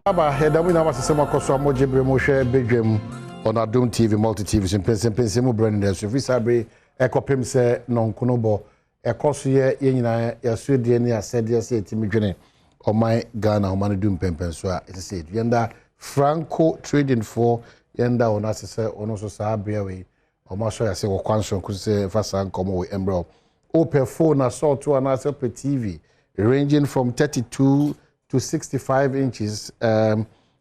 Aba Adom na masesema koso amoje bremo hwe bedwam on Adom TV multi TVs Mpensenpensemu brand and so fi sabre ekopem se nonkonobo ekoso ye nyina yasudie ne asede se etimi dwene oman Ghana omane dum pempenso a ese yenda Franco trading for yenda on asese ono so sabre we omaso ya se wo kwanso kuse fasa nkomo we embro open phone assault to an asset TV ranging from 32 to 65 inches,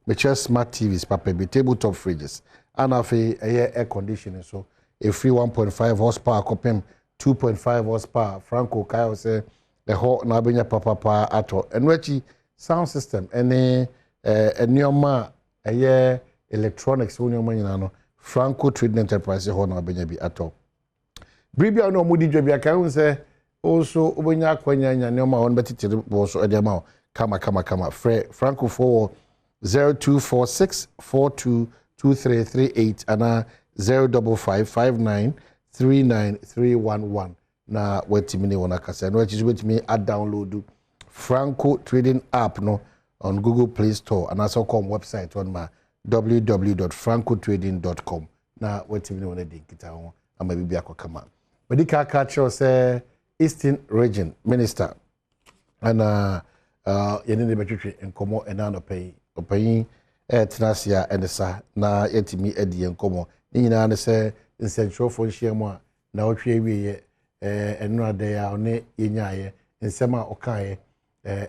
which are smart TVs, papa, tabletop fridges, and air conditioning. So, a free 1.5 horsepower, copem 2.5 horsepower. Franco Kyle say the whole Nabenya papa ato. And which sound system, any nyoma a electronics, no Franco Trading Enterprise, whole Nabenya be ato. Bribia no Moody Jabia can say also Ubenya Quenya nyoma on better also a demo. Kama Franco for 0246422338 and 0559393311 na wetimini wona kasa no which with me add download Franco Trading app no on Google Play Store and also come website on my www.francotrading.com na wetimini wona de kita ho ama bibia akokama medika catch say Eastern Region Minister and yenene betwetwe enkomo enano pay opayin tenasia endesa na yetimi edi enkomo nyina ne se nsentro nhyiamu a na otwe wiye enurade ya one yenyaye nsema okaye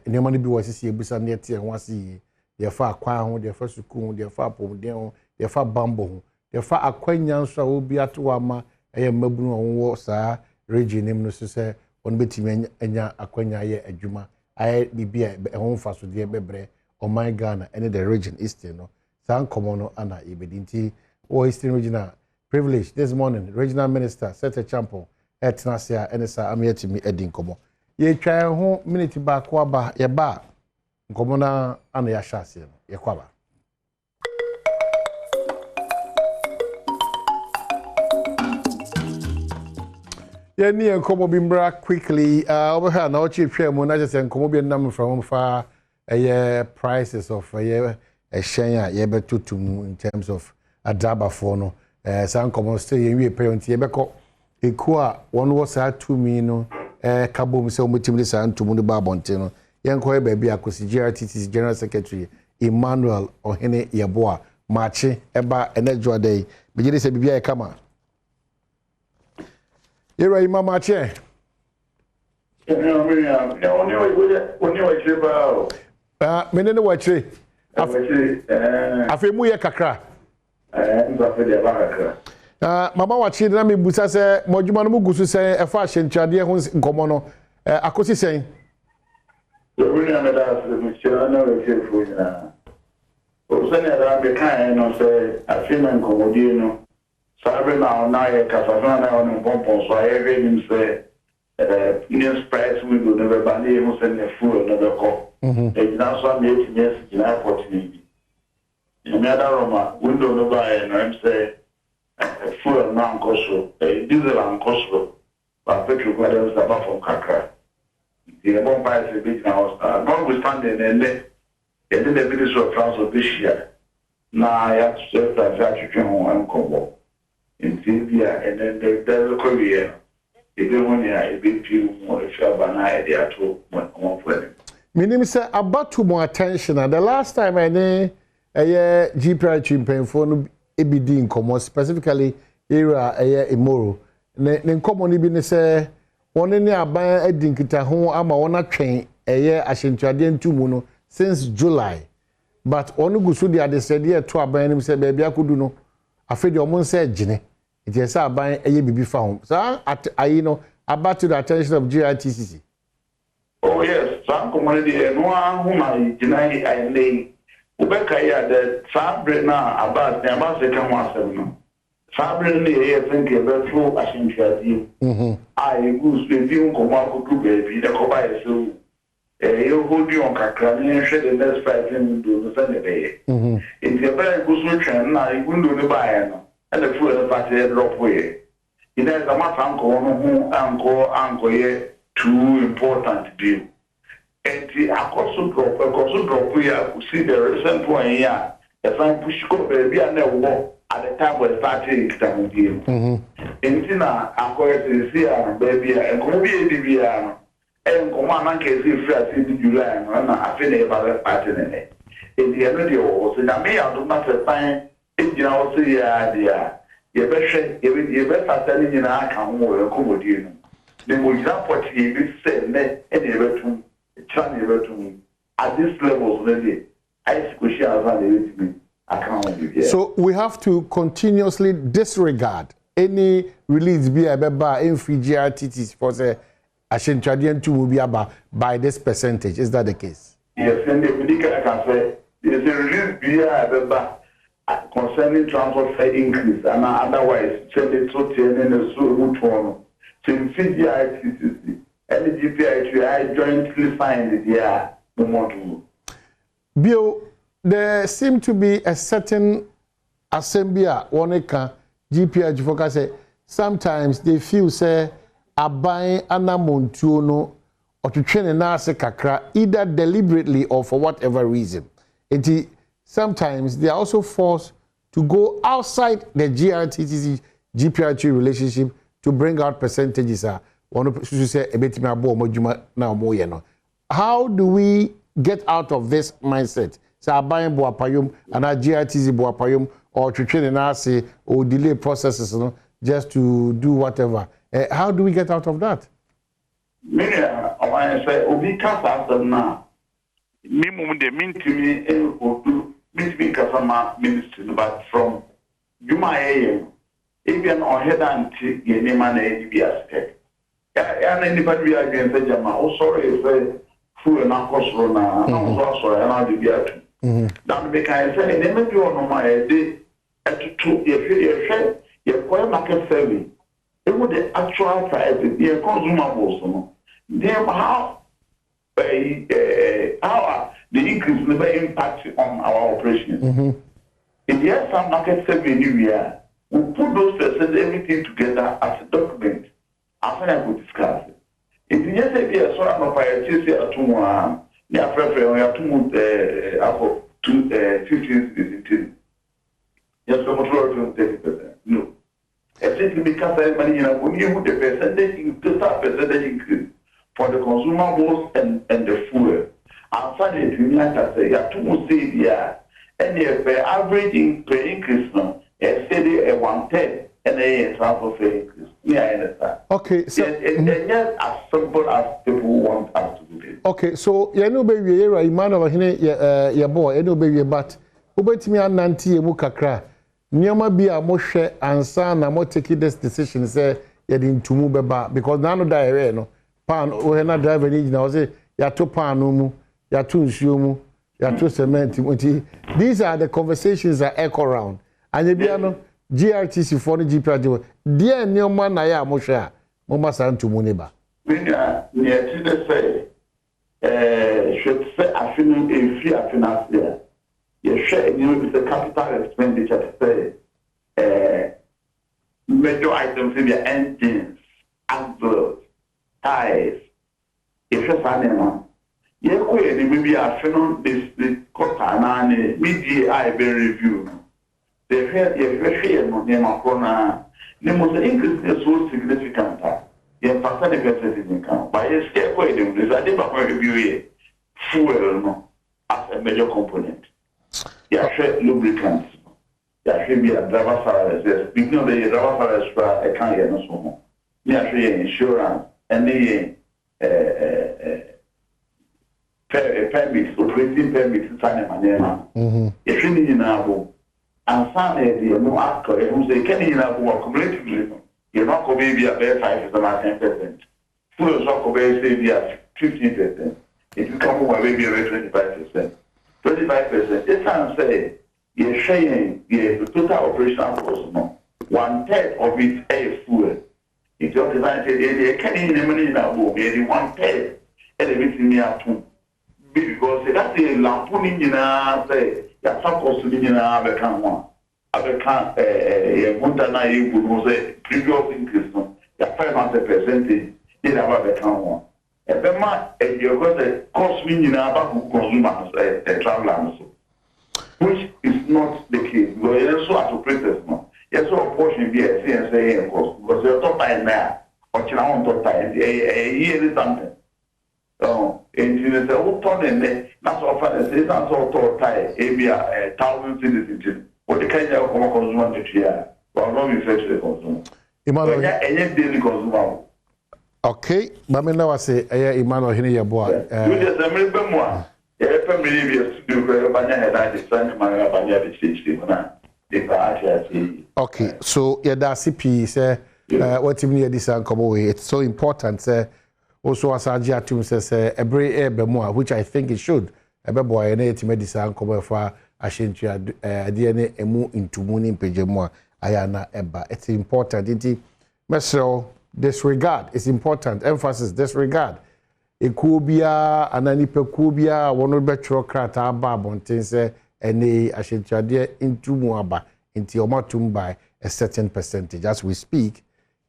enema ne bi wasisi ebusa ne tie ho ase ye fa akwa ho de fa suku ho de fa pomden ho de fa bambo ho de fa akwanya nso a obi ato ama mabunu wo saa region nim no so se on betimi anya akwanya ye adwuma I be a home fast with the bebre on my Ghana and the region Eastern no San Comono Anna Ibedinti or Eastern regional privilege this morning. Regional Minister Sete Champo at Nasia and I'm here to me Edin Como. Ye try home minute back waba ya ba Comona and ya shasi ya kwaba. Yeah, near Como Bimbra quickly. Over here now, Chief Chairman, I just say Como be number from far a prices of a share to in terms of a daba for no. Some Como stay in we parent Yebeko. Equa one was at 2 million. Kabum so much and to Munuba Bonteno. Young Koy baby, GRTC's General Secretary Emmanuel Ohene Yaboa Marchi Eba and Edgewa Day. Begin to be a kama. You're right, Mama Chair. Only watch it. I feel muy kakra. Mama watching, let me busa say, Mojumano Mugusu say, a fashion chadia who's in Comono. Akosi saying. The winner of the Michelle, the kind of say, a female Comodino. Sabre na ye kasafana on pompon so every him say news price we go never bani him say na full another call e na so me yes in airport ni me ada roma window no buy na him say full na nkoso diesel nkoso ba petrol kwada za ba from kakra the bomb price be na house notwithstanding and then the Ministry of Transport this year na ya to say that you ho ankobo in Zambia and then the Korea. If you want to be few more, if you have an idea to one for them. Meaning, sir, about to more attention. The last time I know a GPR chimping for ABD in commerce, specifically era a year immoral. Then common even say one in your buy a dinkita home, I'm on train a year as in Tradian Tumuno since July. But on Gusudi, I said, yeah, to a band him said, baby, I could do no. I feel your mom said, Jenny. It is a buying a BB found. So, I know about to the attention of GITCC. Oh, yes, some community and one whom I deny I lay. Ubekaya, the Sabre now about the second one. Sabre, I think about flow as in Tradim. I goose with you, Comako to baby, the Kobai so. You hold you on Kakran and shed the next 5 minutes to the Sunday. It's a very good solution. Now you wouldn't do the buy. And the food of the party drop away. It has a matter uncle, too important deal. And the Akosu drop, also drop here, we see the recent one here. If I push go baby and war at the time we started examining. Intina, I'm going to see baby and go be a DBR. And command can see fresh in July and I feel about the pattern. In the end of the war, so now me, I do not find it, you know, see the idea. You better telling you now, I can't work accommodate. Then we not what he said, and ever to China to me. At this level, already, I squish out with me. I can't. So we have to continuously disregard any release be by in free GRTTs for say Ashentradian to will be about by this percentage. Is that the case? Yes, and the medical can say there's a release be concerning transport fare increase, and otherwise send it to and the so good one. So in GRTTC and the GPI, I jointly signed the Bill, there seems to be a certain assembly one can GPH focus say sometimes they feel say a buying anamontuno or to train an kakra either deliberately or for whatever reason. Sometimes they are also forced to go outside the GRTTC GPH relationship to bring out percentages. How do we get out of this mindset? So buying boapayum and a GRTC boapayum or to train an or delay processes, just to do whatever. How do we get out of that? I say, Obi Kasa now. Minimum the mean to me or do mean Kasama ministry, but from Juma AM, even on head and Yemen be aspect. And anybody against the Jama, oh, sorry, full and Akosrona, and also another beer. Then we can say, never do on my day at 2 years, you're quite market service. It would the actual price be a consumables. Then how the increase never impact on our operations. In the end, some market survey area, we put those percent everything together as a document. After I could discuss it. If you just say, yes, so I'm a fire, you say, a 2 1, you have to move to 15. Yes, so much more than 30%. No. Essentially, because money, when you put the percentage, total percentage increase for the consumables and the food. Outside the union, I say, you have to move the and the average increase, say, a 1/10. And a transfer fare increase. Yeah, I understand. Okay, so it's just as simple as people want us to do it. Okay, so you know, baby, you're right, man over here, your boy, you know, baby, but over to me and Nanti, a mukakra. Nyama be a moshe and son, I'm not taking this decision, say, you're in to move back because none of that, no, pan, we're not driving in now, say, you're too panumu, you're too shumu, you're too cement. These are the conversations that echo around. And you be GRTC for the GPH. Dear new man, I am Mosha, Mama Santu Muniba. Near to say, should say, I feel a free finance there. You share with the capital expenditure to say, major items in the engines, axles, tires. If you're signing you maybe I found this quarter and media I review. The fair money Macron, the most increase is so significant. You have the percentage income. By a step away, there's a different review fuel as a major component. You have lubricants. You have be a driver salaries. We know the driver salaries for a can't get no more. You have insurance and the permits, operating permits, time if you need an and Sunday, no actor who say, can you have cumulatively? You're not going to be a bear 5% or 10%. Full of obey say be at 50%. If you come over, maybe about 25%. 25%. This time say, you're saying the total operational cost, 1/3 of it is fuel. If you're designing, they can't even money in that book, maybe 1/3 and everything you have to. Because that's a lampoon in say. Ya suppose to be in Abekan one. Abekan, Montana, you would say previous increase. Ya 500% in Abekan one. Ebema the cost meaning about consumers travelers, which is not the case. Because you also have to protest now. Yes, so portion be a CNC cost because you're top time now, or you want top time a year something. So, and you say, oh, ton and that's all fine. It's not all top time. Maybe 1,000 citizens. What the kind of consumer to share? Well, not be fetch the consumer. Emmanuel, any daily consumer. Okay, but me now say, Emmanuel, here you boy. You just remember more. Yeah, family is to do. But I had I decided my Banya to teach him now. Okay, so yeah, that's CP say what you mean this and come away. It's so important. Say also as Adjei to say every more, which I think it should. Ebe boy na yeti medicine come for ashentu ade emu intumu ni mpejemu ayana eba. It's important. It mesro disregard. It's important. Emphasis disregard. Ekubia ananipe kubia wono betro krata aba bonten say ene ashentuade intumu aba inti omatum by a certain percentage as we speak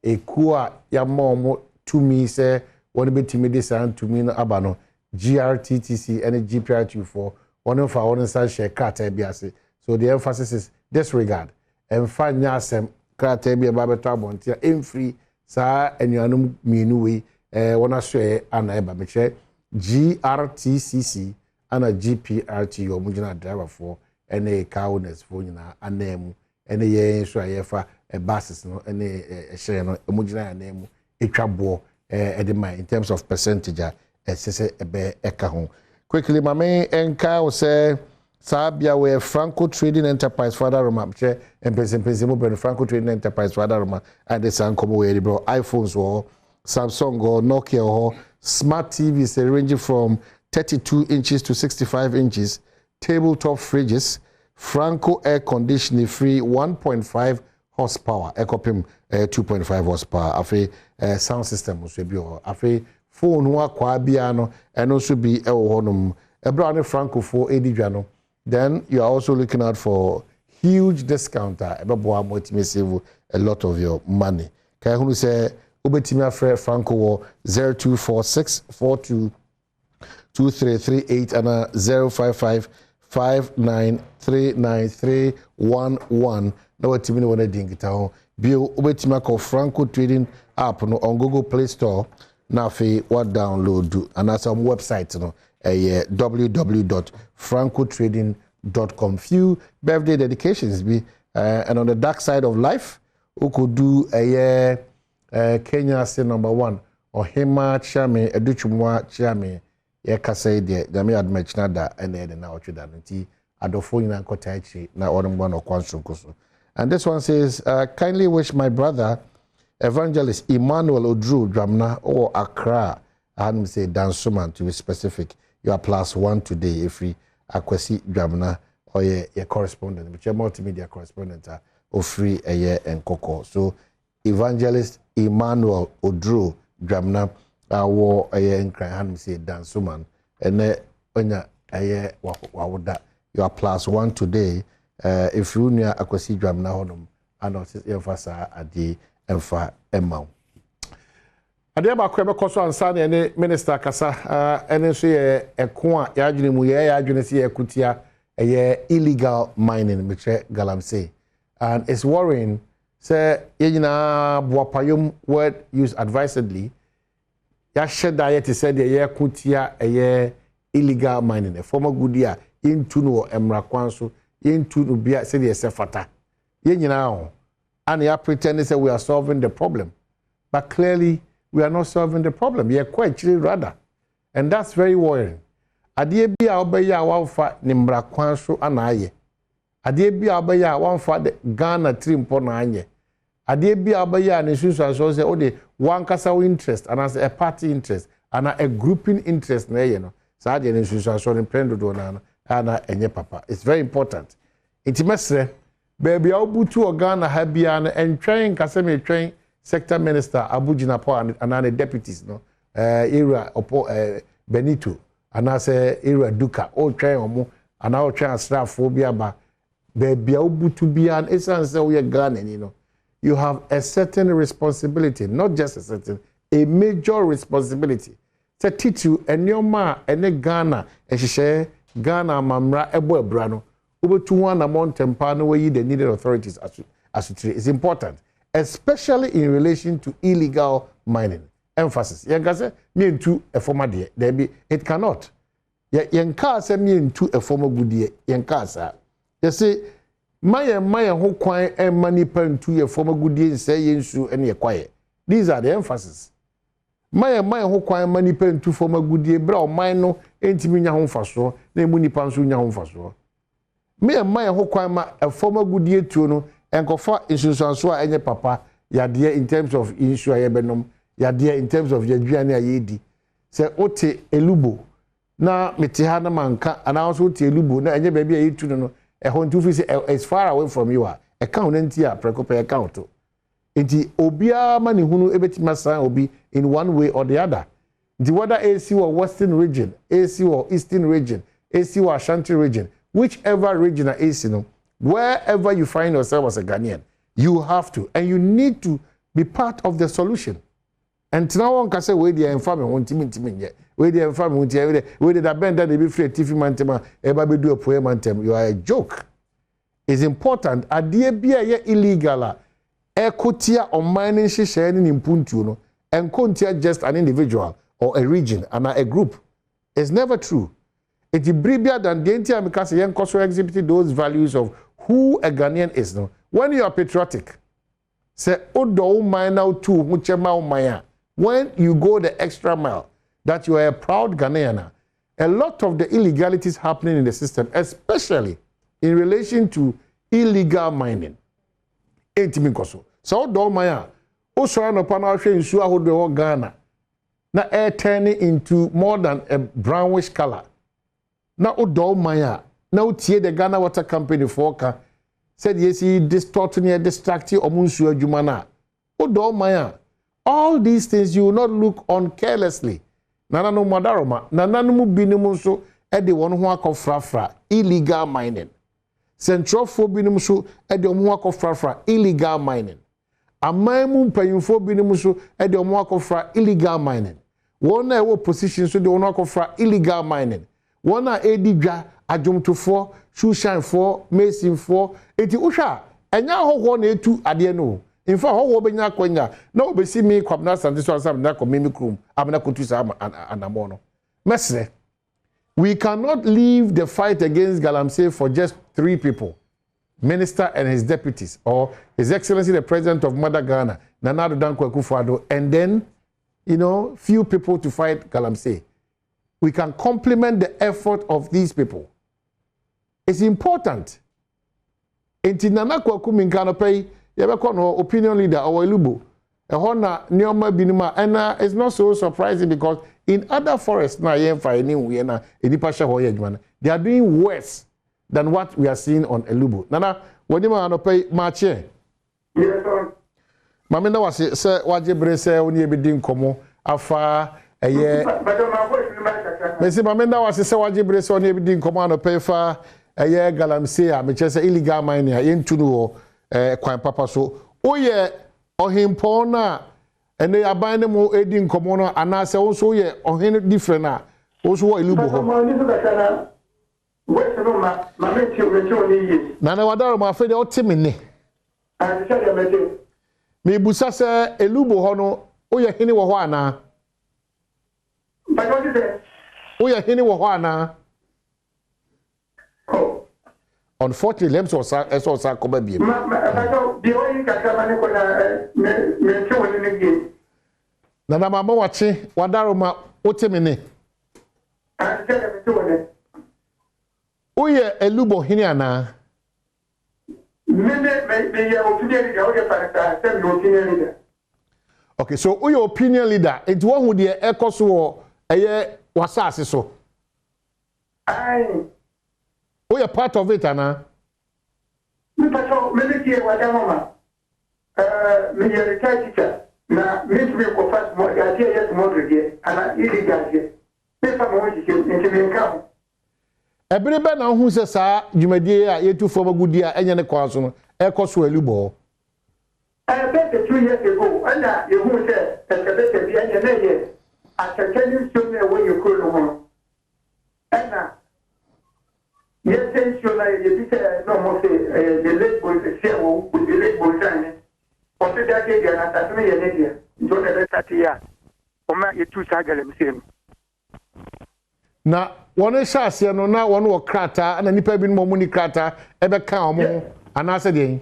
ekua ya momo to me say woni betimi this and to me aba no GRTTC and GPR24 one for one san share krata biase so the emphasis is disregard and find nyasem krata bia ba beto abontia emfree sa enuanum mienu we wona share ana eba meche GRTCC ana GPRT omugina driver for ene cowness for nyina anemu ene ye so ayefa buses no ene share no omugina anemu etwabo edema in terms of percentage sese ebe eka ho quickly mame enka say sabia we Franco Trading Enterprise father Roma che Mpensenpensemu ben Franco Trading Enterprise father Roma and the san come we bro iPhones or Samsung or Nokia or smart TVs ranging from 32 inches to 65 inches, tabletop fridges, Franco air conditioning free 1.5 horsepower, Ecopim 2.5 horsepower, afe sound system also be afe phone wa kwa biano and also be honum a brand Franco for edijano. Then you are also looking out for huge discounter, ebobo amotimi save a lot of your money. Kai hunu say ubetimi afre Franco 024642 2338 and 05559393111. Now what team wanna ding it out. Bill ubetima call Franco Trading app no on Google Play Store. Now fi what download do and that's some website no www.francotrading.com. Few birthday dedications be and on the dark side of life who could do a Kenya say #1 or Hema Chame Educhumwa Chame. Ye kase de Jami admechna da ene de na otweda nti adofo nyina nkota achi na orumbo no kwansunkoso. And this one says kindly wish my brother evangelist Emmanuel Odru Dramna or Accra and say Dansuman to be specific. You are +1 today if we akwesi Dramna or ye correspondent which multimedia correspondent or free a year and Koko. So evangelist Emmanuel Odru Dramna war a year in crying say Dansuman and onya aye wawoda you are +1 today if you near akwasi drum na honum and emphasize ade emfa emma ade ba kwa be koso ansa na ne minister kasa ene so ye eko a ya adwene mu ye adwene se ye kutia illegal mining metre galamsey and it's worrying say ye nyina boapayom word used advisedly ya sheda ye te said ye kutia illegal mining a former goodia into no emra kwanso into no bia said ye sefata ye nyina ho and ya pretending say we are solving the problem but clearly we are not solving the problem ye quite rather and that's very worrying ade bia obeya wanfa ni mra kwanso anaye ade bia obeya wanfa de Ghana trimpo na anye ade bia obeya ni susu so say o de one kasa interest and as a party interest and a grouping interest na ye no sa de ni susu so ni prendo do na ana enye papa it's very important intimesre baby obutu Ghana ha bia na entwen kasa me twen sector minister Abujina Po and the deputies no era opo Benito and as era Duka o twen omo and o twen asrafo bia ba baby obutu bia and essence we Ghana ni no you have a certain responsibility, not just a certain, a major responsibility. se titu enioma ene Ghana ehihye Ghana amamra ebo abra no obetu ho na montempa no we the needed authorities asutire is important, especially in relation to illegal mining. Emphasis yenka se mientu efoma de there be it cannot yenka se mientu efoma gudie yenka sa you say maye ho kwan emani pantu efoma gudie nse yensu ene ye kwaye. These are the emphasis. Maye ho kwan mani pantu foma gudie bra o man no entimi nya ho mfaso na emu nipa nso nya ho mfaso. Maye ho kwan ma efoma gudie tuo no enkofa insunsanso a enye papa yade in terms of insure yebenom yade in terms of yadwane ayedi se ote elubo na mete ha na manka ana also ote elubo na enye baabi ayetu no ho ntu fi say as far away from you a account nti a prekope account enti obia ma ne hunu ebetima san obi in one way or the other. The whether AC or Western region, AC or Eastern region, AC or Ashanti region, whichever region or AC, no, wherever you find yourself as a Ghanaian, you have to, and you need to be part of the solution. And now one can say, where the infamy won't yet, where the infamy won't yet, where the band that they be free, Tiffy Mantema, ever do a poem mantem, you are a joke. It's important. A dear be a illegal, ekotia or mining she sharing in Puntuno, and kontia just an individual or a region and a group. It's never true. It's bigger than the entire because young also exhibited those values of who a Ghanaian is. No? When you are patriotic, say odo mine too, maya. When you go the extra mile, that you are a proud Ghanaian, a lot of the illegalities happening in the system, especially in relation to illegal mining. So odo maya. Also, no panel in Suaho Ghana. Now, air turning into more than a brownish color. Now, Odo Maya, now Tie the Ghana Water Company Foka said, yes, he distorting a distracting Omunsu Jumana. Odo Maya, all these things you will not look on carelessly. Nana no Madaroma, Nana no Binimuso, at the one who are frafra, illegal mining. Central for Binimuso, at the one who are frafra, illegal mining. Amaimu mpanyimfo binom so e de omo akofra illegal mining. Won na e position so de omo akofra illegal mining. Won na edidwa adwomtofo, shoeshine masonfo, eti uhwa enya hoho na etu ade no. In fact hoho benya kwanya na obesi mi kwabna sante so asam na komemi krum amna kotu sa anamo no. Mesre, we cannot leave the fight against Galamsey for just 3 people. Minister and his deputies, or His Excellency the President of Mother Ghana, Nana Addo Dankwa Akufo-Addo, and then, few people to fight Galamsey. We can complement the effort of these people. It's important. Enti Nana Kwaku Minkano pay, yebeko no opinion leader or Elubo. Ehona nioma binuma, and it's not so surprising because in other forests na yemfa anywhere na enipasha hoye they are doing worse than what we are seeing on Elubo. Nana, when you want to pay march here? Yes, sir. Mamina was say waje brese oni ebidin komo afa eye. Mesi mamina was say waje brese oni ebidin komo no pay fa eye Galamsey a me chese illegal mining a yentunu kwan papa so. Oye ohimpo na ene aban ne mo edin komo no anase wo so ye ohin different na wo so wo Elubo ho. Nana wadaro ma fe de otimi ne. Me busa se Elubo ho no oye hini wo ho ana. Oye hini wo ho ana. Unfortunately, lems was so koba bi. Nana mama wachi wadaro ma otimi ne. Oye Elubo hini ana. Okay, so oye opinion leader. It one who the echo so eye wasase so. Aye. Oye part of it ana. Me pato me tie wadama. Me retired teacher. Na me to be ko fast mo ya tie yes mo de ana illegal je. Me fa mo ji into me nka. Ebirebe na hu se sa dwumadie a yetu fo magudi a enye ne kwa so no ekoso Elubo. About 2 years ago, and you who said that the baby and atɛkyɛ nsuo na ɛwɔ yɛ kuro no ho ɛna yɛsɛ nsuo na yɛbi sɛ na ɔmo sɛ the lake boys ɛhyɛ wɔ the lake boys ane ɔsɛ de ake deɛ na asase no yɛ ne deɛ nti ɔna ɛbɛsate yɛ a ɔma yɛtu saa galamsey no na wɔn hyɛ aseɛ no na wɔn wɔ krataa na nipa bi no mo ni krataa ɛbɛka ɔmo ho anaasɛ deɛ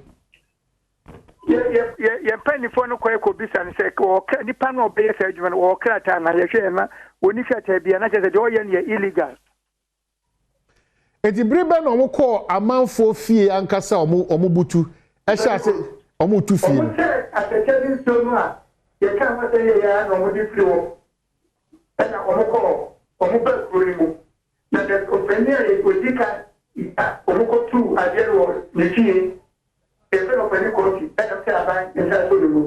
yɛ mpanyinfoɔ no kɔɛ kɔ bisa no sɛ wɔkra nipa no ɔbɛyɛ sɛ adwuma no wɔkrataa na yɛhwɛ na wɔni krataa bia na kyerɛ sɛ deɛ ɔyɛ no yɛ illegal eti bere bɛ na ɔmo kɔ amanfoɔ fie ankasa ɔmo butu ɛhyɛ ase ɔmo tu fie ɔmo sɛ atɛkyɛ ne nsuo no a yɛka ho sɛ yɛyɛ na ɔmo de firi hɔ ɛna ɔmo bɛ kuro no mu na ɔpɛni a yɛkɔdi ka ɔmo kɔtu adeɛ wɔ ne fie efe no pẹ̀lú kọ́ọ̀tì ẹ̀ka tí a bá ń ṣe àtúndì mu.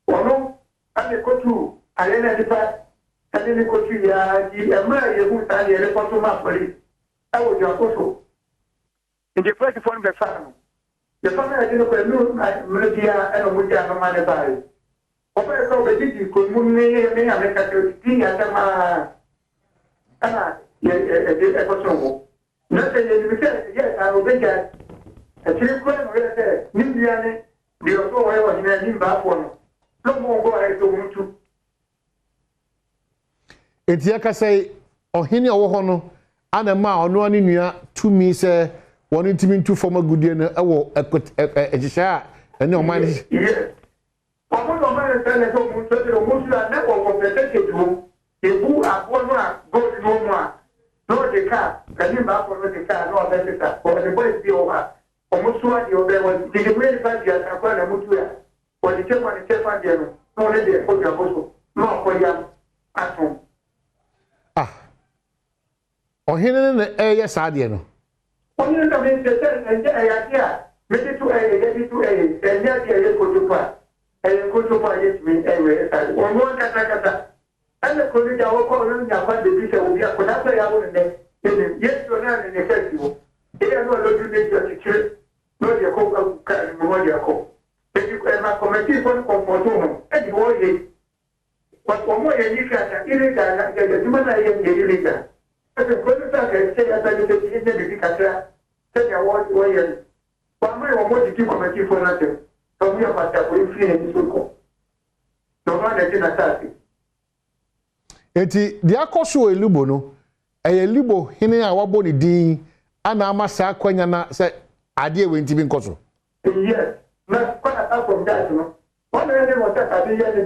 ọ̀nà àmì kótó àyẹ̀ náà nípa ẹni ní kótó yà di ẹ̀múra yẹ̀wù sáà ní ẹ̀rẹ́ pọ́tó máa pẹ̀lú ẹ̀wọ̀ jù àkóso. ǹjẹ́ pẹ́ẹ́sì fọ́nù bẹ̀ fáà nù. yẹ̀fọ́ náà yẹ kí pẹ̀lú mìíràn bí ẹnà mo jẹ́ àmọ́ máa ní báyìí. ọ̀pọ̀ ẹ̀ka ọ̀bẹ jíjì kò mú ní àmẹ́ka tó ti yà sẹ́ máa ẹ̀nà ẹ̀kọ́sọ̀ wọ̀. Actually, Nindiane, the author was in a Nimba. No more go ahead to. Etiaka say, Ohini Ohono, and a ma or no one in ya to me say, wanting to mean to form a good dinner, a share, and no money. Yes. I want to manage to move to the Muslim network of the decade room. The boo at 1 month, go to no more. No, the car, can you back for the car, no, that's it, or the boys be over. Omusua di obe was the way that you are going to mutua or the chef and the chef and the no lady for your boso no for yam at home. Ohine na eye saade no. Onye na me se and ya dia me to and ya dia kotupa yes me ewe sai ono kata and the colleague I work on ya kwa de bisa obi akoda so ya wo ne yes so na ne festival ele no lo du ne jo no dia ko ka mo dia ko e ma committee for comportement e di wo ye what mo ye ni ka ile da na de di mana ye ye ile da e ko ta ka se ya ta de ti ne bi ka tra se ya wo ye ba mo mo di committee for na te so mo ya pa ta ko fi ni so ko no ma de na ta ti eti dia koso elubo no elubo hene a wabo ni din ana amasa akwanya na se ade we ntibi nkoso. Yes, na kwa from that no. One of them was that ade ya ne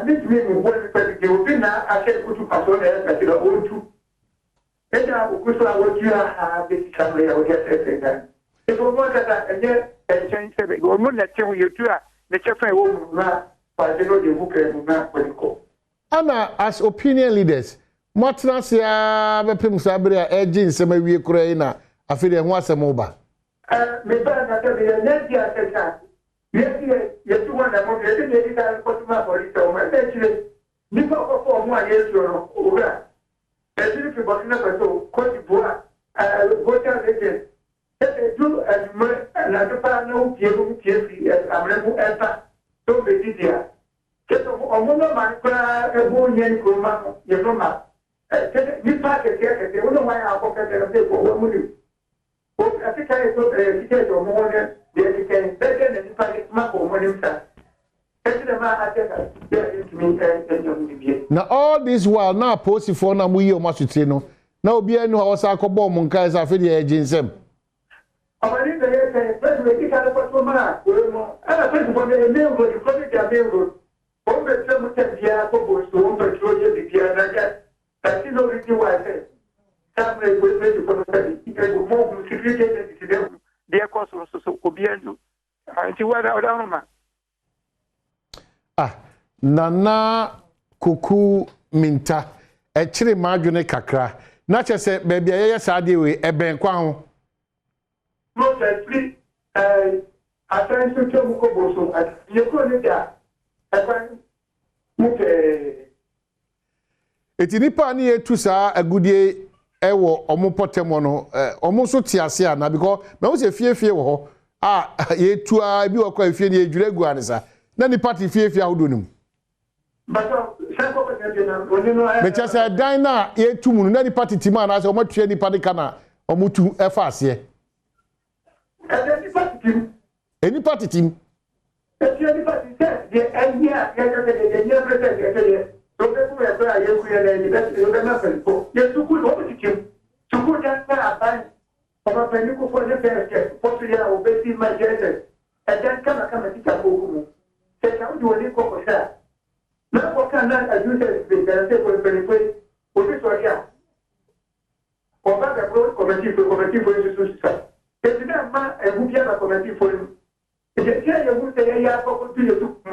this mean we want to be obi na ake kutu paso na ya ka otu. Eda okuso a wotu ha be kamre ya wotu ese dan. E ko mo kata enye enchen sebe go mo na tehu yetu a ne chefa wo mu na pa de no de buke mu na kwenko. Ana as opinion leaders Matna sia bepem sabere a eji nsema wie kura yi na afede ho asem oba me ba na de ye neti ateka ye tu wana mo ye de ye ka ko tuma bori to ma de chire ni ko ko mo a ye so no ora e ti fi bori na ko ko ti boa go ta de e du me na de pa na u pie fi amre mu eta to be di dia ke to o mo no man kwa e bo ye ko ma ye no ma ni pa ke uno mai a ko ke de ko mo ni o afika e to ke to mo ne de ke de ni pa ke ma ko mo ni sa e ti ma a te ka de mi en na all this while na post for na mu yi o masutire no na obi anu a wasa akọbọ mo nkai sa afede e jinsem amani de ye ke pe ki ka ko to ma ko mo ana pe ko de me ngo di ko de me ngo o be se mo te bia ko bo so o be tro ye bi bia na ka That's the reason why I said, some equipment to follow study. It will more security than the their cost also so Obiano. Until what I don't know. Nana Kuku Minta, a chili margin kakra. Not just say, baby, yes, I deal with a bank. Most likely, I try to tell Mukoboso, you couldn't get eti nipa ni etu saa agudie ewo omopotem no omo ti ase ana because me wo se fiefie wo ho yetu a bi wo kwa fie ni edwure gu anisa na nipa ti fiefie ahodo nim But Sanko when Because a diner, ye two moon, any party Timan as a much any party cana or mutu efas ye. Any party team. Any party says, and yeah, the year president, so that's where I am. Yes, to good over to him. To good that time. Of a penny for the first, possibly obeying my judges, and then come and teach a book. Say, how do you go for now, what can I use as the for the penny? What is what? Yeah. Or back a broad committee for institutions. It's not man and who have a committee for him. If you tell you who say, I have to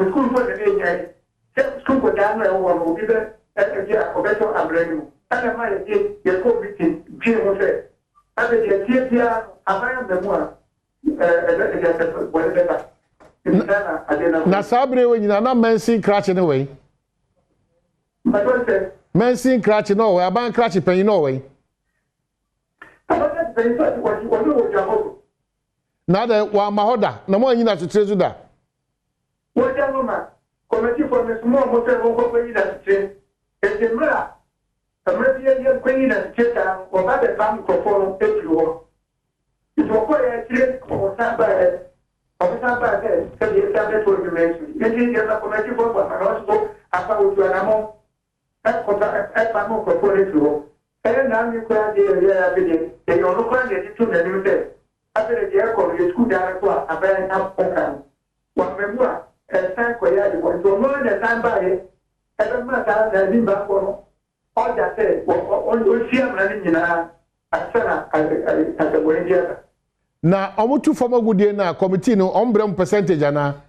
school for the day, tell school for down and one will be there at a year of better umbrella. And I might get your COVID, Jim was it. I will get here, I am the one. Na sabre we nyina na mansin crash no way. But what say? Mansin crash no way, aban crash pen no way. About very fast what you want to Na de wa mahoda, na mo nyina to trezu da. What that woman? Committee for the small motor will go in that train. It's a mirror. A American queen and Cheta or by the family for four everyone. It was quite a train or somebody. Of somebody said the established for the mention. Maybe there's a committee for what I also about to an amount. That's what I'm for everyone. And now you can't get a video. They don't look at it to the new day. After the aircon, the school director, a very important one member, and thank you. So, more than time by it, every month I have been back on all that said, or see, I'm running in a center at the way. Na omutu former good day na committee no ombrem percentage ana.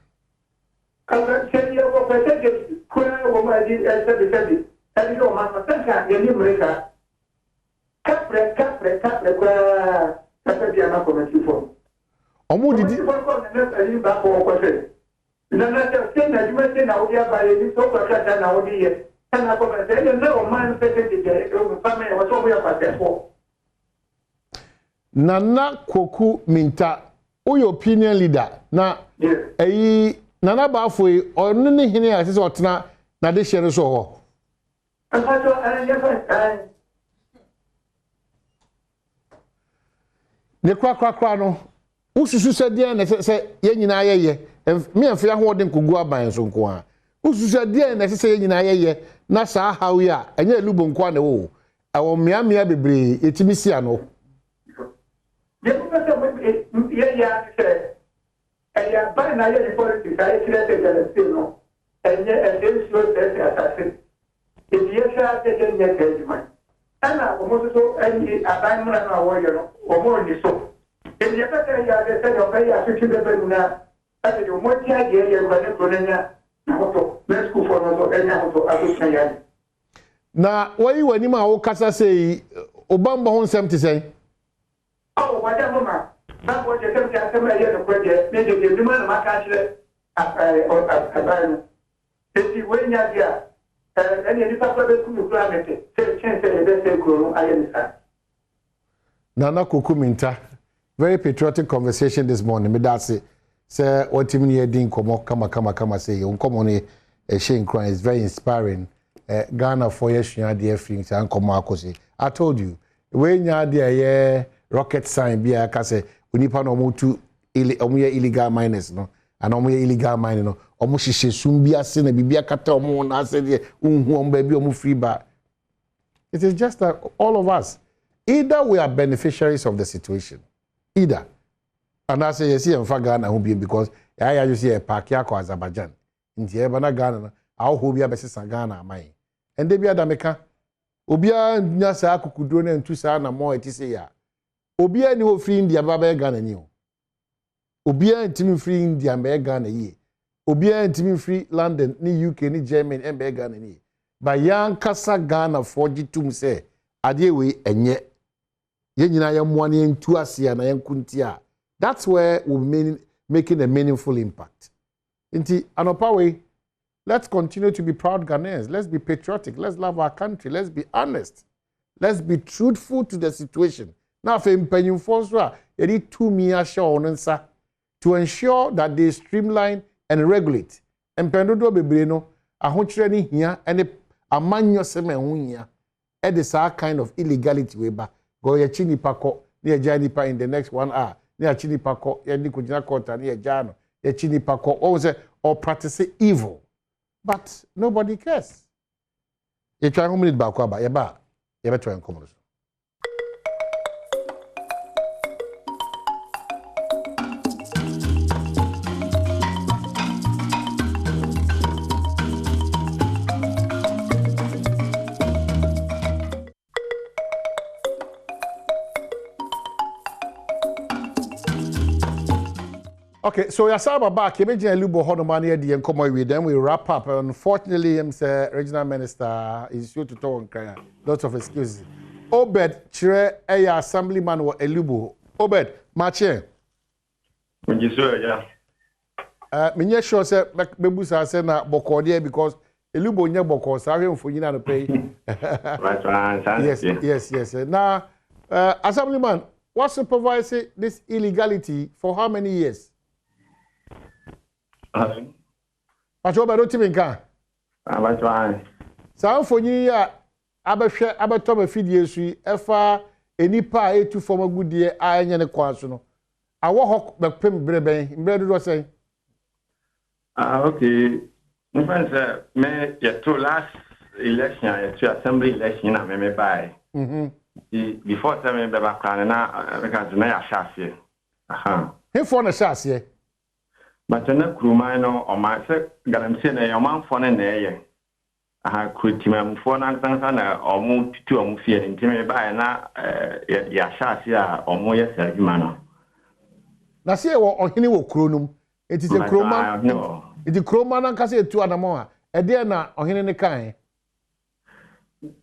I said you have percentage. Could I over the 70? And you know, my percentage, you need to Capre, that's the amount committee for. Omu did you back for question. Then I said that you must say now, yeah, by this over that now, dear. And I come and say, no, man, percentage, family was over your for. Nana Koku Minta, your opinion leader. Na, Nana Bafwe, or none hini as is what na de share so. Ne kwa no ususu se de na se ye nyina ye me afia ho de nkogu aban so nko a ususu de na se ye nyina ye na sa hawi a enye elubo nko a ne wo awo mia bebre etimi sia no yeah, and yeah, by now you're politics, I created a still no, and yet a very slow assassin. If you shall take any judgment, and I almost so any abandonment of warrior or more in the soap. If you ever say you are the set of a 50 now, I said, you want to get your brother Colonel, let's go for any other. Now, why you anima o kasa say Obama hon sem to say? Oh, whatever. That was the same time I project, maybe the demand of my country. If you win your year, and you have to planet, change the best grow, I understand. Nana Kukuminta, very patriotic conversation this morning. Me that's it. Say what you mean din komo kama say uncommon a shame crime is very inspiring. Ghana for years dear things and komo akosi. I told you, when you are rocket sign be a say unipa no mutu omuye illegal miners no and omuye illegal mining no omu hihye sum bi ase na bibia kata omu na ase de unhu omba bi omu free bar. It is just that all of us either we are beneficiaries of the situation either and I say yes here in Ghana who be because I just see a park ya ko Azerbaijan nti e bana Ghana na awo ho bia besesa Ghana amai and they be adameka obia nya sa akukudro na ntu sa na mo eti say ya obia ni ho free India baba Ghana ni o obia ntimi free India be Ghana yi obia ntimi free London ni UK ni Germany en be Ghana ni ba yan kasa Ghana forgitum say ade we enye ye nyina ya moa ne ntu ase na yan kuntia. That's where we're making a meaningful impact. Inti anopa we, let's continue to be proud Ghanaians. Let's be patriotic. Let's love our country. Let's be honest. Let's be truthful to the situation. Now, for Mpensenpensemu, you need 2 to ensure that they streamline and regulate. Mpensenpensemu bebre no ahokyere ni hia ene amanyo sema ho hia e de sa kind of illegality we ba go ye chi nipa ko na ye ja nipa in the next 1 hour na ye chi nipa ko ye ni kujina court na ye ja no ye chi nipa ko o say or practice evil but nobody cares ye try 1 minute ba ko aba ye beto en komo. Okay, so Yasaba back, Imagine Lubo Honomani at the Encomo, then we wrap up. Unfortunately, Regional Minister is due to talk lots of excuses. Obed, Chire, Assemblyman or Elubo. Obed, Mache. When you say, yeah. Minya sure say Bebusa said na Bokodia because Elubo nya Boko, sorry for you to pay. Yes. Now, Assemblyman, what supervises this illegality for how many years? Pacho ba do timinka abatwan sa mfonyi a abehwe abeto ba fidie su efa enipa etu fom agudie a enye ne kwanso no awo ho bepem breben mbre do say okay my friend say me to last election to assembly election na me buy before time me ba kran na because na ya shafie he for na shafie but na kuruma no o ma se galamse na yo manfo na eye kutimamfo na ntansa na o mu tutu o mu fie ntime ba na ya shasi a o mu ye serjuma no na se wo ohene wo kronum enti se kroma no enti kroma na nkase etu adamo a ede na ohene ne kan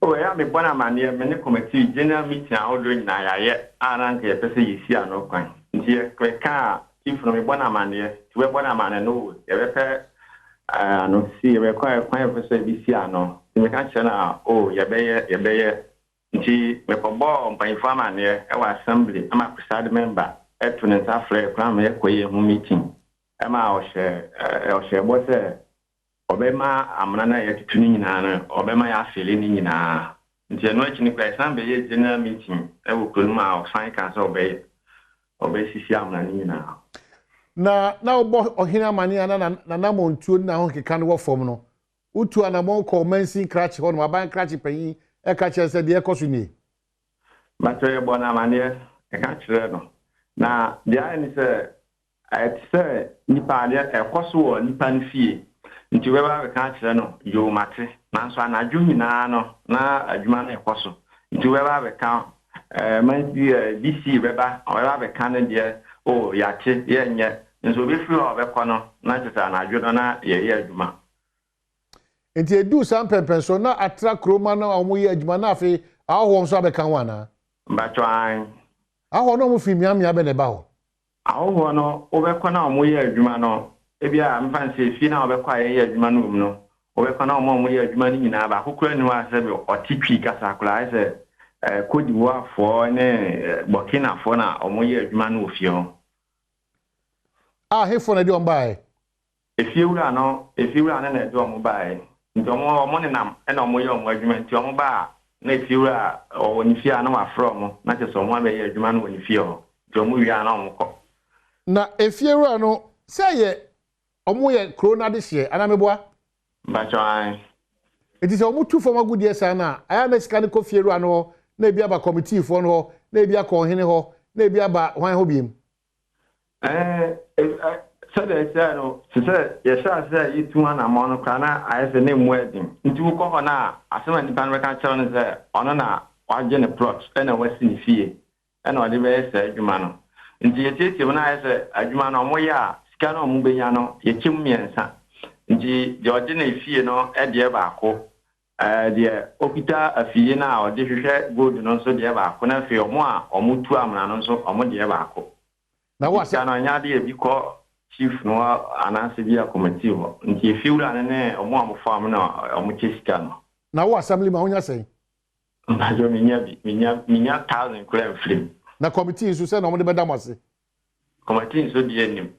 o ya me bona manie me ne committee general meeting a odo nyina ya ye aranka ye pese yisi ano kwan nti e kweka if no me bona manie we bona mane no ye be pe no si ye kwan pese bisi ano me ka chena o ye be nti me pobo mpanifo amane e wa assembly ama preside member etu ne safre kwan me koye hu meeting ama o she bo se obema amana na ye tutuni nyina no obema ya afele ni nyina nti eno akini kwa assembly ye general meeting e wo kronum a o fan kan so obey sisi amana ni nyina na obo ohina mani na na montuo na ho keka no wofom no utu anamon ko mansin crash ho no aban crash panyin e ka chere se de ekoso ni mato ye bona mani e ka chere no na dia ni se se nipa dia ekoso wo nipa nfie nti we ba ka chere no yo mate nanso anadwo nyina no na adwuma na ekoso nti we ba ka man DC beba we ba ka na dia o yache ye nye nso be free obekọ no na teta na adwo na ye adwuma enti edu Mpensenpensemu na atra kroma na omo ye adwuma na afi aho nso abeka wana mbatwan aho no mo fi miamia be ne ba ho aho no obekọ na omo ye adwuma no ebia mfanse fi na obekọ ye adwuma no no obekọ na omo ye adwuma ni nyina ba kokura ni wa se be otitwi kasa kula se Cote d'Ivoire fo ne Burkina fo na omo ye adwuma no ofie he for na di on bae efiewura na na do omo bae nti omo ne nam e na omo ye omo adwuma nti omo ba na efiewura o ni fie na wa from na che so omo ba ye adwuma no ni fie ho nti omo wi ana omo ko na efiewura no say ye omo ye krona de hye ana meboa mbachan eti se omo tu fo magudie sa na aya na sika ne ko fiewura no na ebi aba committee fo no na ebi akọ hene ho na ebi aba hwan ho biem so the no so yes say you two na mo no kana I say name wedding nti wo ko na asema ni ban ka chere no say ono na waje ne plot na wasi ni fie na odi be say adwuma no nti yetietie na I say adwuma no mo ya sika no mo benya no yechim miensa nti de odi na fie no e de ba ko de okita afie na odi hwehwe gold no so de ba ko na fie omo a omo tu amna no so omo de ba ko na wasa na nya de bi ko chief no ananse bi a committee ho nti fiura ne omo amfam na omo chesika no na wo assembly ma onya sei mbajo minya 1000 kura free na committee so say na omo de beda mase committee so di enim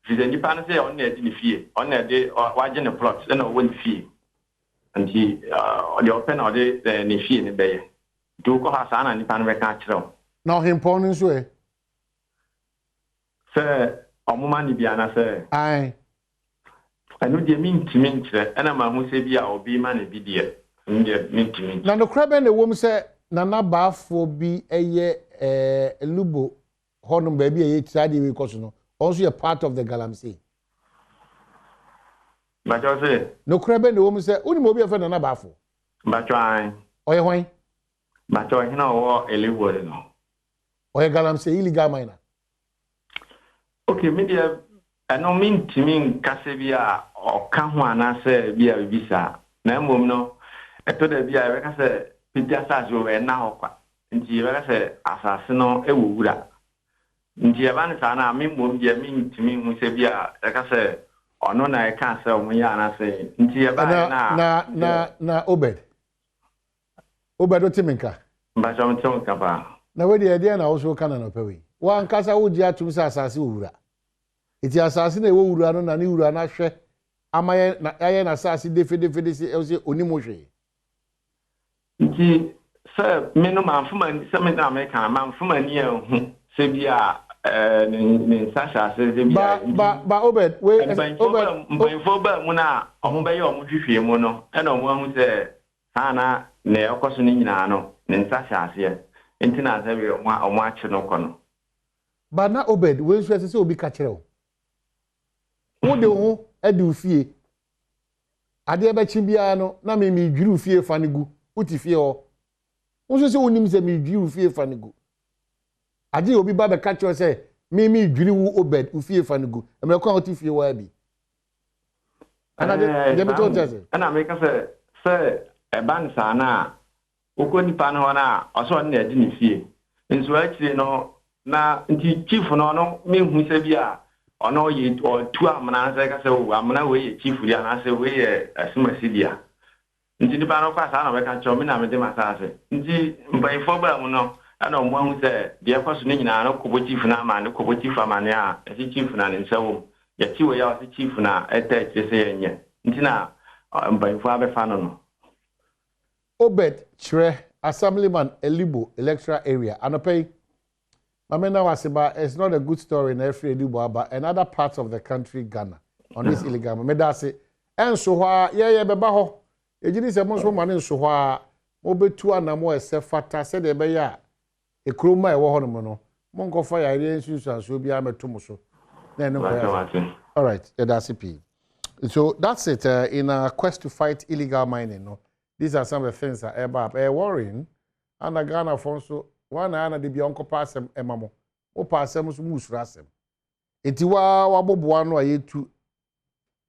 fide ni pa no say on na di ni fie on na de waje ne plot na wo ni fie nti the open or the ne fie ne beye do ko ha sa na nipa no be ka kire na hempon nso e se omuma ni bia na se ai anu de mintimi nkire ana ma hu se bia obi ma ne bi de nde mintimi na no krabe na wom se na nabaafo bi eye lubo honum ba bi eye trade we koso no also a part of the galamsey Bacho se no krabe na wom se uni mo bi afa na nabaafo bacho an oye hwan bacho hina wo eliwo no oye galamsey illegal miner okay media eno mintimi nkase bia oka ho anase bia bibisa na mmom no eto da bia we ka se pitia sa jo we na hokwa nti we ka se asase no ewuwura nti e ba ne sa na mmom bia mintimi hu se bia e ka se ono na e ka se omo ya anase nti e ba na obed otiminka bacho mtinka ba na we de ide na wo so kana no pewe wa nkasa wo ji atum se asase wuwura iti asase na ewuwura no na ne wura na hwe amaye na aye na asase defede se onimo hwe nti se menu manfuma se me na America manfuma ni ehu se bia ni sasha se bia ba obed we mbanyfo ba mu na omo be ye omo hwehwe mu no e na omo hu se sana na ekoso ni nyina no ni sasha se enti na se bi omo ache no kono ba na obed we nso se obi ka kire wo de ho ade ufie ade ba chimbia no na me dwiru ufie fanigu uti fie ho nso se wonim se me dwiru ufie fanigu ade obi ba be ka kire se me dwiru wu obed ufie fanigu e me kwa uti fie wa bi ana de me to tese ana me ka se e ban sa na okoni pa no na oso na adi ni fie nso akire no na nti chief no me hu se bia ono ye tu amana se ka se wo amana we ye chief dia na se we ye asimasi dia nti ni ba no kwa sa na be ka cho me na me de masase nti mbaifo ba mu no ana mo hu se dia kwaso ni nyina no kobo chief na amana kobo chief amana a esi chief na ne nsawo ya ti we ya esi chief na eta kire se yenye nti na mbaifo abe fa no obed chire assemblyman elibo electoral area anopay Mamena Wasiba, it's not a good story in every Edibo, but in other parts of the country, Ghana, on this illegal. Medase, and so bebaho. Ejini se monso mane so hwa, obetu anamo ese fata se de beya. E kroma e wo hono mo no. Monko fa ya ire nsusu so bia meto so. Na no all right, that's it. So that's it in a quest to fight illegal mining, no. These are some of the things that are worrying and Ghana fonso one ana de bi onko passem emamo o passem so musura asem enti wa boboa no ayetu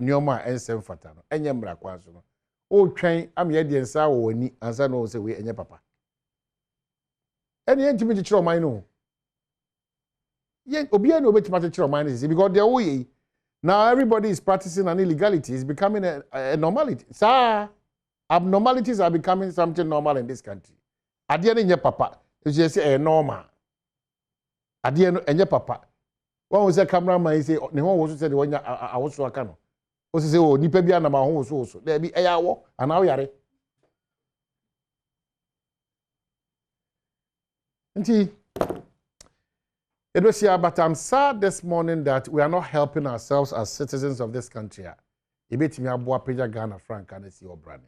nioma ensem fata no enye mra kwa so no o twen am ye de nsa wo wani ansa no se we enye papa eni entimi ti kiro man no ye obi eni obetima ti kiro man is because they way now everybody is practicing an illegality is becoming a normality sir abnormalities are becoming something normal in this country ade eni nye papa you say normal. Ade no enye papa. One was a cameraman say ne ho wo so say de wonya awoso aka no. O say o nipa bia na ma ho so so. There be eyawo ana wo yare. Nti Edosia, but I'm sad this morning that we are not helping ourselves as citizens of this country. Ebetimi aboa peja Ghana frank and see obrane.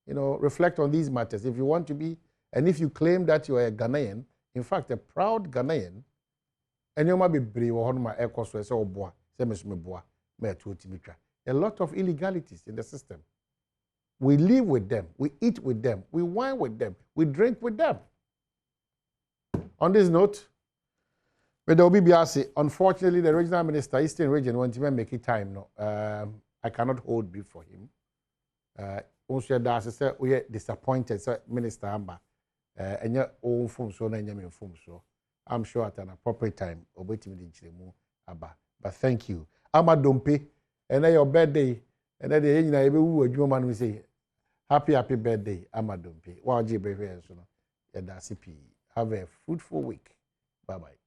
You know, reflect on these matters if you want to be. And if you claim that you are a Ghanaian, in fact, a proud Ghanaian, and you might be brave or my air cost, so boy, a lot of illegalities in the system. We live with them, we eat with them, we wine with them, we drink with them. On this note, with the OBBRC, unfortunately, the regional minister, Eastern Region, won't even make it time. No, I cannot hold brief for him. Also, we are disappointed, Minister Amba. And your own form so na nyame form so I'm sure at an appropriate time obetimi di nchiremu aba but thank you Adom and your birthday and then the nyina ebe wu adwuma man we say happy birthday Adom wa je breve so no ya da CP have a fruitful week bye bye.